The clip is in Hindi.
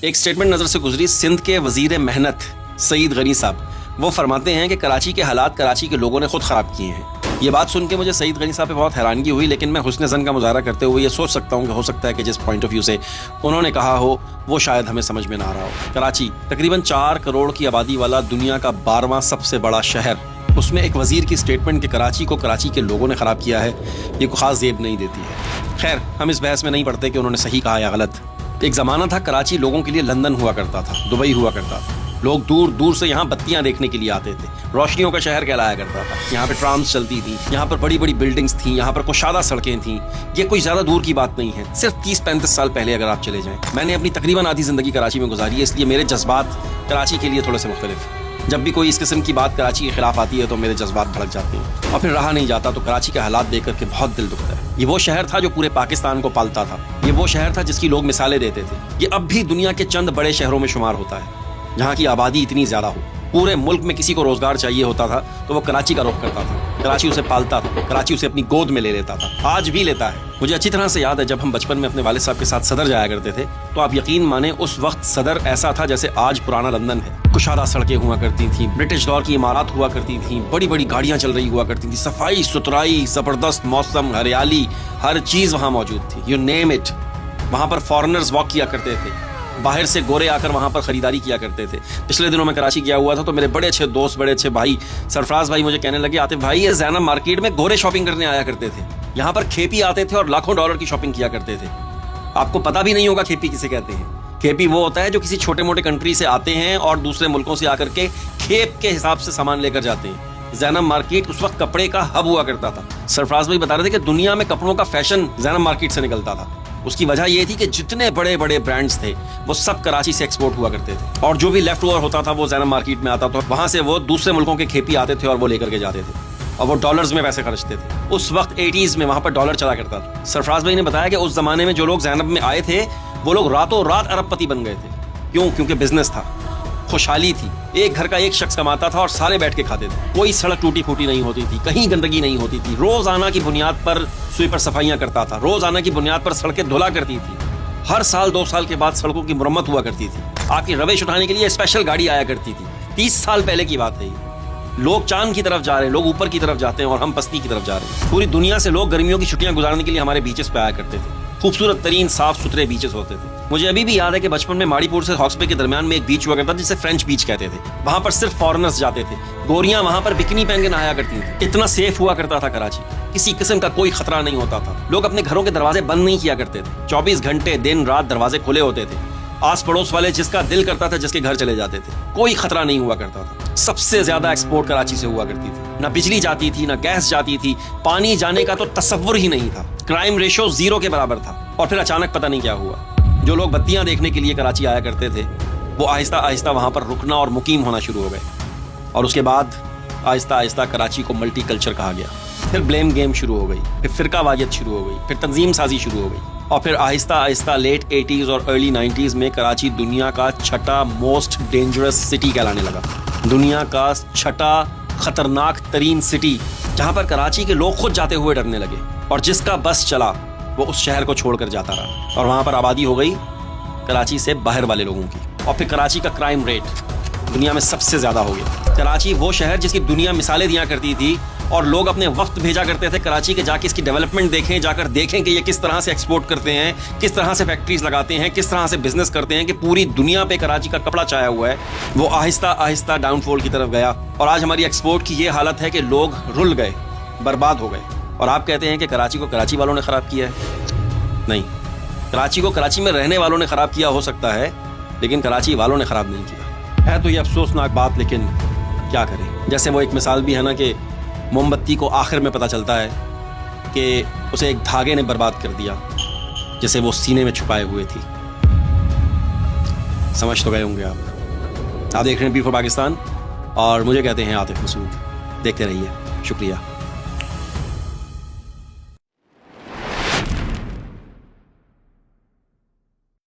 एक स्टेटमेंट नजर से गुजरी सिंध के वजीर मेहनत सईद गनी साहब। वो फरमाते हैं कि कराची के हालात कराची के लोगों ने खुद ख़राब किए हैं। ये बात सुन के मुझे सईद गनी साहब पे बहुत हैरानगी हुई, लेकिन मैं हुस्न ज़न का मुजाहरा करते हुए ये सोच सकता हूँ कि हो सकता है कि जिस पॉइंट ऑफ व्यू से उन्होंने कहा हो वो शायद हमें समझ में ना आ रहा हो। कराची तकरीबन 4 करोड़ की आबादी वाला दुनिया का 12वां सबसे बड़ा शहर, उसमें एक वजीर की स्टेटमेंट कि कराची को कराची के लोगों ने ख़राब किया है, ये कोई ख़ास जेब नहीं देती है। खैर, हम इस बहस में नहीं पढ़ते कि उन्होंने सही कहा या गलत। एक ज़माना था कराची लोगों के लिए लंदन हुआ करता था, दुबई हुआ करता था। लोग दूर दूर से यहाँ बत्तियाँ देखने के लिए आते थे। रोशनियों का शहर कहलाया करता था। यहाँ पे ट्राम्स चलती थी, यहाँ पर बड़ी बड़ी बिल्डिंग्स थी, यहाँ पर कुशादा सड़कें थीं। ये कोई ज़्यादा दूर की बात नहीं है, सिर्फ 30-35 साल पहले अगर आप चले जाएं। मैंने अपनी तकरीबन आधी ज़िंदगी कराची में गुजारी है, इसलिए मेरे जज्बात कराची के लिए थोड़े से मुख्तलिफ। जब भी कोई इस किस्म की बात कराची के खिलाफ आती है तो मेरे जज्बात भड़क जाते हैं और फिर रहा नहीं जाता। तो कराची के हालात देख करके बहुत दिल दुखता है। ये वो शहर था जो पूरे पाकिस्तान को पालता था। ये वो शहर था जिसकी लोग मिसालें देते थे। ये अब भी दुनिया के चंद बड़े शहरों में शुमार होता है जहाँ की आबादी इतनी ज़्यादा हो। पूरे मुल्क में किसी को रोजगार चाहिए होता था तो वो कराची का रुख करता था। कराची उसे पालता था, कराची उसे अपनी गोद में ले लेता था, आज भी लेता है। मुझे अच्छी तरह से याद है जब हम बचपन में अपने वालिद साहब के साथ सदर जाया करते थे तो आप यकीन माने उस वक्त सदर ऐसा था जैसे आज पुराना लंदन है। कुशादा सड़कें हुआ करती थी, ब्रिटिश दौर की इमारत हुआ करती थी, बड़ी बड़ी गाड़ियाँ चल रही हुआ करती थी, सफाई सुथराई, जबरदस्त मौसम, हरियाली, हर चीज़ वहाँ मौजूद थी। You name it. वहाँ पर फॉरेनर्स वॉक किया करते थे, बाहर से गोरे आकर वहाँ पर खरीदारी किया करते थे। पिछले दिनों में कराची गया हुआ था तो मेरे बड़े अच्छे दोस्त, बड़े अच्छे भाई सरफराज भाई मुझे कहने लगे, आतिफ भाई ये ज़ैनब मार्केट में गोरे शॉपिंग करने आया करते थे। यहाँ पर खेपी आते थे और लाखों डॉलर की शॉपिंग किया करते थे। आपको पता भी नहीं होगा खेपी किसे कहते हैं। खेपी वो होता है जो किसी छोटे मोटे कंट्री से आते हैं और दूसरे मुल्कों से आकर के खेप के हिसाब से सामान लेकर जाते हैं। ज़ैनब मार्केट उस वक्त कपड़े का हब हुआ करता था। सरफराज भाई बता रहे थे कि दुनिया में कपड़ों का फैशन ज़ैनब मार्केट से निकलता था। उसकी वजह यह थी कि जितने बड़े बड़े ब्रांड्स थे वो सब कराची से एक्सपोर्ट हुआ करते थे और जो भी लेफ्ट ओवर होता था वो ज़ैनब मार्केट में आता था। वहां से वो दूसरे मुल्कों के खेपी आते थे और वो लेकर के जाते थे और वो डॉलर्स में पैसे खर्चते थे। उस वक्त 80s में वहां पर डॉलर चला करता था। सरफराज भाई ने बताया कि उस जमाने में जो लोग ज़ैनब में आए थे वो लोग रातों रात अरबपति बन गए थे। क्यों? क्योंकि बिजनेस था, खुशहाली थी। एक घर का एक शख्स कमाता था और सारे बैठ के खाते थे। कोई सड़क टूटी फूटी नहीं होती थी, कहीं गंदगी नहीं होती थी। रोजाना की बुनियाद पर स्वीपर सफाइयां करता था, रोजाना की बुनियाद पर सड़कें धुला करती थी। हर साल 2 साल के बाद सड़कों की मुरम्मत हुआ करती थी। आपकी रवेश उठाने के लिए स्पेशल गाड़ी आया करती थी। 30 साल पहले की बात है ये। लोग चांद की तरफ जा रहे हैं, लोग ऊपर की तरफ जाते हैं और हम पस्ती की तरफ जा रहे हैं। पूरी दुनिया से लोग गर्मियों की छुट्टियां गुजारने के लिए हमारे बीचेस पे आया करते थे। खूबसूरत तरीन साफ सुथरे बीचेस होते थे। मुझे अभी भी याद है कि बचपन में माड़ीपुर से हॉक्स बे के दरमियान में एक बीच हुआ करता था जिसे फ्रेंच बीच कहते थे। वहां पर सिर्फ फॉरेनर्स जाते थे। गोरियां वहां पर बिकनी पहन के नहाया करती थी। इतना सेफ हुआ करता था कराची, किसी किस्म का कोई खतरा नहीं होता था। लोग अपने घरों के दरवाजे बंद नहीं किया करते थे। 24 घंटे दिन रात दरवाजे खुले होते थे। आस पड़ोस वाले जिसका दिल करता था जिसके घर चले जाते थे। कोई खतरा नहीं हुआ करता था। सबसे ज्यादा एक्सपोर्ट कराची से हुआ करती थी। ना बिजली जाती थी, ना गैस जाती थी, पानी जाने का तो तसव्वुर ही नहीं था। क्राइम रेशो 0 के बराबर था। और फिर अचानक पता नहीं क्या हुआ, जो लोग बत्तियां देखने के लिए कराची आया करते थे वो आहिस्ता आहिस्ता वहां पर रुकना और मुकीम होना शुरू हो गए। और उसके बाद आहिस्ता आहिस्ता कराची को मल्टी कल्चर कहा गया। फिर ब्लेम गेम शुरू हो गई, फिर फिरकावारियत शुरू हो गई, फिर तंजीम साजी शुरू हो गई और फिर आहिस्ता आहिस्ता लेट 80s और अर्ली 90s में कराची दुनिया का 6ठा मोस्ट डेंजरस सिटी कहलाने लगा। दुनिया का 6ठा खतरनाक तरीन सिटी, जहां पर कराची के लोग खुद जाते हुए डरने लगे और जिसका बस चला वो उस शहर को छोड़कर जाता रहा। और वहां पर आबादी हो गई कराची से बाहर वाले लोगों की। और फिर कराची का क्राइम रेट दुनिया में सबसे ज्यादा हो गया। कराची वो शहर जिसकी दुनिया मिसालें दिया करती थी और लोग अपने वक्त भेजा करते थे कराची के जाके इसकी डेवलपमेंट देखें, जाकर देखें कि ये किस तरह से एक्सपोर्ट करते हैं, किस तरह से फैक्ट्रीज लगाते हैं, किस तरह से बिजनेस करते हैं कि पूरी दुनिया पे कराची का कपड़ा छाया हुआ है। वो आहिस्ता आहिस्ता डाउनफॉल की तरफ गया और आज हमारी एक्सपोर्ट की ये हालत है कि लोग रुल गए, बर्बाद हो गए। और आप कहते हैं कि कराची को कराची वालों ने ख़राब किया है? नहीं, कराची को कराची में रहने वालों ने ख़राब किया हो सकता है, लेकिन कराची वालों ने ख़राब नहीं किया है। तो ये अफसोसनाक बात, लेकिन क्या करें। जैसे वो एक मिसाल भी है ना कि मोमबत्ती को आखिर में पता चलता है कि उसे एक धागे ने बर्बाद कर दिया जिसे वो सीने में छुपाए हुए थी। समझ तो गए होंगे आप। देख रहे हैं बी4 पाकिस्तान और मुझे कहते हैं आतिफ मसूद। देखते रहिए, शुक्रिया।